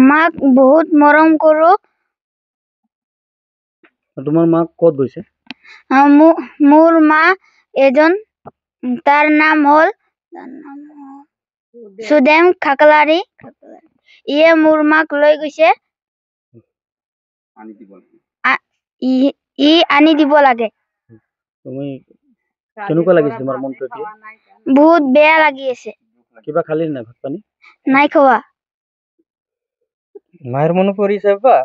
মাক বহুত মৰম কৰো। তোমাৰ মা ক'ত গৈছে? মোৰ মা এজন, তাৰ নাম হল সুদেম খাকলাৰী। ইয়ে মোৰ মাক লৈ গৈছে, ই আনি দিব লাগে। তুমি কেনেকুৱা লাগিছে তোমাৰ মনটো এতিয়া? বহুত বেয়া লাগি আছে। কিবা খালি নাই ভাত পানী? নাই খোৱা। মায়েৰ মনে পৰিছে বা?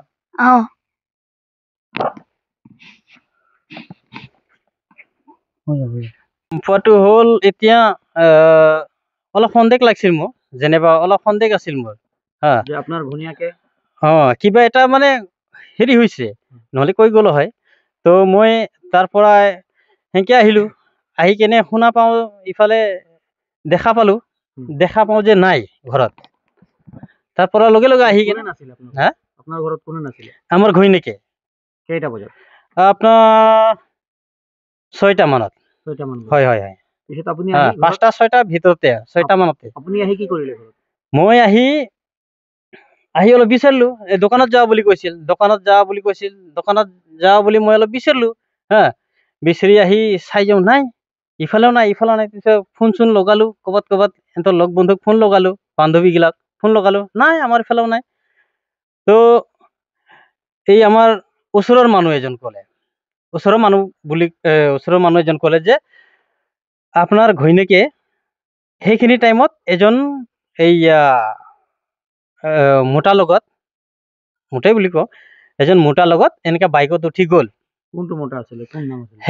পোৱাটো হ'ল এতিয়া অলপ সন্দেহ লাগিছিল মোৰ, যেনিবা অলপ সন্দেহ আছিল মোৰ। হা, যে আপোনাৰ ভনীয়াকে কিবা এটা মানে হেৰি হৈছে, নহ'লে কৈ গ'লো হয়। তো মই তাৰ পৰা সেনেকে আহিলো, আহি কেনে শুনা পাওঁ ইফালে দেখা পাওঁ যে নাই ঘৰত। তাৰ পৰা লগে লগে আহি কেনে হা, আপোনাৰ ঘৰত কোনো নাছিল? আমাৰ ঘৈণীয়েকে। কেইটা বজাত? আপোনাৰ 6টা মানত। 6টা মানত? হয় হয় হয়। পিছত আপুনি 5টা 6টাৰ ভিতৰতে, 6টা মানতে। আপুনি আহি কি কৰিলে ঘৰত? মই আহি অলপ বিচাৰিলো, দোকানত যাওঁ বুলি কৈছিল, দোকানত যাওঁ বুলি মই অলপ বিচাৰিলো। হা, বিচাৰি আহি চাই যাওঁ নাই, ইফালেও নাই ইফালেও নাই। পিছত ফোন চোন লগালো, ক'ৰবাত সিহঁতৰ লগ বন্ধুক ফোন লগালো, বান্ধৱীগিলাক ফোন লগালো, নাই আমাৰ ইফালেও নাই। তো এই আমাৰ ওচৰৰ মানুহ এজন ক'লে, ওচৰৰ মানুহ এজন ক'লে যে আপোনাৰ ঘৈণীয়েকে সেইখিনি টাইমত এজন মোটাই বুলি কওঁ, এজন মোটাৰ লগত এনেকে বাইকত উঠি গ'ল। কোনটো মোটা আছিলে? কোন নাম আছিলে?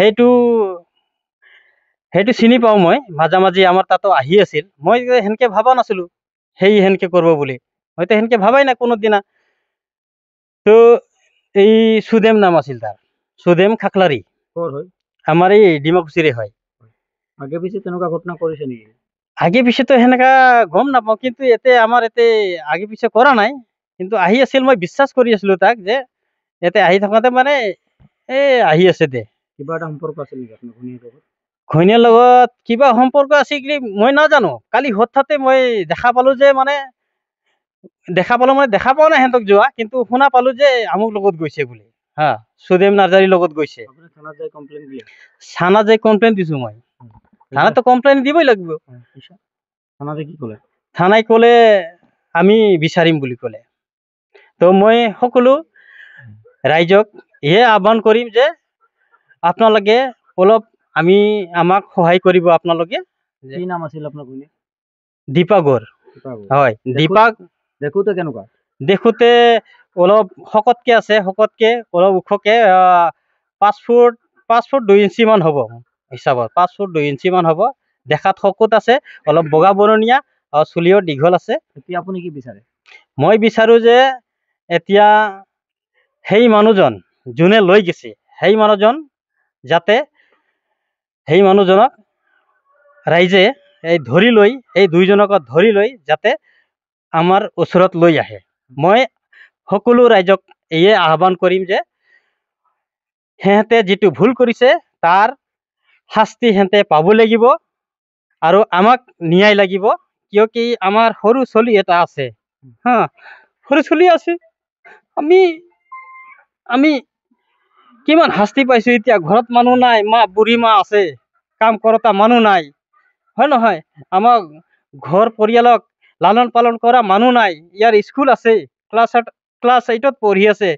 সেইটো চিনি পাওঁ মই, মাজে মাজে আমাৰ তাতো আহি আছিল। মই সেনেকে ভাবা নাছিলো সেনেকে কৰিব বুলি, হয়তো সেনেকে ভাবাই নাই কোনো দিনা। তো এই সুদেম নাম আছিল তাৰ, সুদেম খাকলাৰী। ক'ৰ হয়? আমাৰ এই ডিমাকুছিৰে হয়। আগে পিছে তেনেকুৱা ঘটনা কৰিছে নেকি? আগে পিছেতো সেনেকা গম নাপাওঁ, কিন্তু আমাৰ ইয়াতে আগে পিছে কৰা নাই। কিন্তু আহি আছিল, মই বিশ্বাস কৰি আছিলো তাক যে ইয়াতে আহি থকাতে মানে আহি আছে দে। কিবা এটা সম্পৰ্ক আছিল নেকি আপোনাৰ ঘৈণীয়েকৰ লগত? ঘৈণীয়েৰ লগত কিবা সম্পৰ্ক আছে কি মই নাজানো। কালি হঠাতে মই দেখা পালো মানে দেখা পোৱা নাই সিহঁতক যোৱা, কিন্তু শুনা পালো যে আমুক লগত গৈছে বুলি। হা, সুদেম নাৰ্জাৰীৰ লগত গৈছে। থানাত যাই কমপ্লেইন দিছো মই। থানাতো কমপ্লেইন দিবই লাগিব। থানাই ক'লে আমি বিচাৰিম বুলি ক'লে। তো মই সকলো ৰাইজক আহ্বান কৰিম যে আপোনালোকে অলপ আমাক সহায় কৰিব। আপোনালোকে, কি নাম আছিল আপোনাৰ ঘৈণীয়েক? দীপাগৰ। হয়, দীপাক। দেখোতে কেনেকুৱা? দেখোতে অলপ শকতকে আছে, অলপ ওখকে, 5 ফুট 2 ইঞ্চি মান হ'ব হিচাপত, 5 ফুট 2 ইঞ্চি মান হ'ব। দেখাত শকত আছে, অলপ বগা বৰণীয়া, চুলিও দীঘল আছে। এতিয়া আপুনি কি বিচাৰে? মই বিচাৰো যে এতিয়া সেই মানুহজন যোনে লৈ গৈছে, সেই মানুহজনক ৰাইজে এই দুইজনক ধৰি লৈ যাতে আমাৰ ওচৰত লৈ আহে। মই সকলো ৰাইজক আহ্বান কৰিম যে সিহঁতে যিটো ভুল কৰিছে তাৰ শাস্তি সিহঁতে পাব লাগিব, আৰু আমাক ন্যায় লাগিব। কিয় কি আমাৰ সৰু চলি এটা আছে, হা, সৰু চলি আছে। আমি কিমান শাস্তি পাইছো। এতিয়া ঘৰত মানুহ নাই, বুঢ়ী মা আছে, কাম কৰতা মানুহ নাই, হয় নহয়? আমাৰ ঘৰ পৰিয়ালক লালন পালন কৰা মানুহ নাই। ইয়াৰ স্কুল আছে, ক্লাছ 8ত পঢ়ি আছে।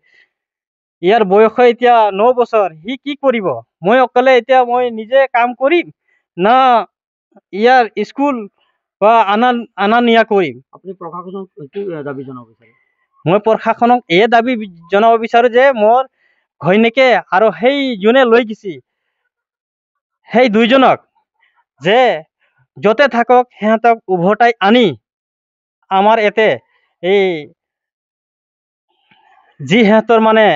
ইয়াৰ বয়স এতিয়া 9 বছৰ। সি কি কৰিব? মই অকলে এতিয়া মই নিজে কাম কৰিম না ইয়াৰ স্কুল বা আনা নিয়া কৰিম? আপুনি প্ৰশাসনক কি দাবী জনাব বিচাৰে? মই প্ৰশাসনক দাবী জনাব বিচাৰো যে মোৰ ঘৈণীয়েকে আৰু সেই যোনে লৈ গৈছে সেই দুইজনক যে যতে থাকক সিহঁতক উভতাই আনি আমাৰ ইয়াতে যি সিহঁতৰ মানে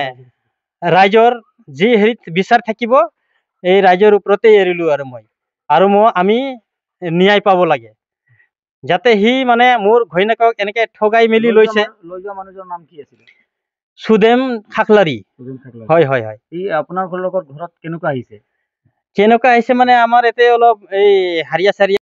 ৰাইজৰ যি হেৰিত বিচাৰ থাকিব, এই ৰাইজৰ ওপৰতে এৰিলো। আৰু আমি ন্যায় পাব লাগে, যাতে সি মানে মোৰ ঘৈণীয়েকক এনেকে ঠগাই মেলি লৈছে। লৈ যোৱা মানুহজনৰ নাম কি আছিল? সুদেম খাকলাৰী। হয় হয় হয়। ই আপোনাৰ ঘৰত কেনেকুৱা আহিছে মানে আমাৰ ইয়াতে অলপ এই হাৰিয়া চাৰিয়া